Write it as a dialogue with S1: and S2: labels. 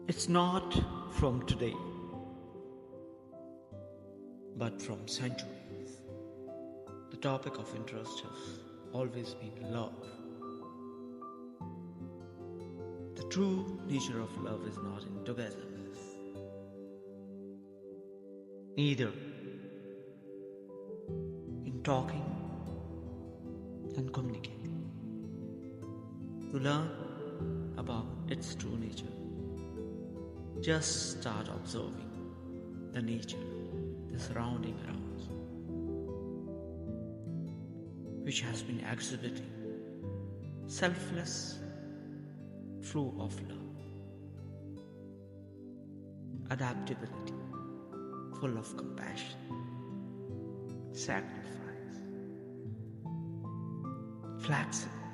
S1: It's not from today, but from centuries. The topic of interest has always been love. The true nature of love is not in togetherness, neither in talking and communicating. To learn about its true nature, just start observing the nature, the surrounding around you, which has been exhibiting selfless flow of love, adaptability, full of compassion, sacrifice, flexible,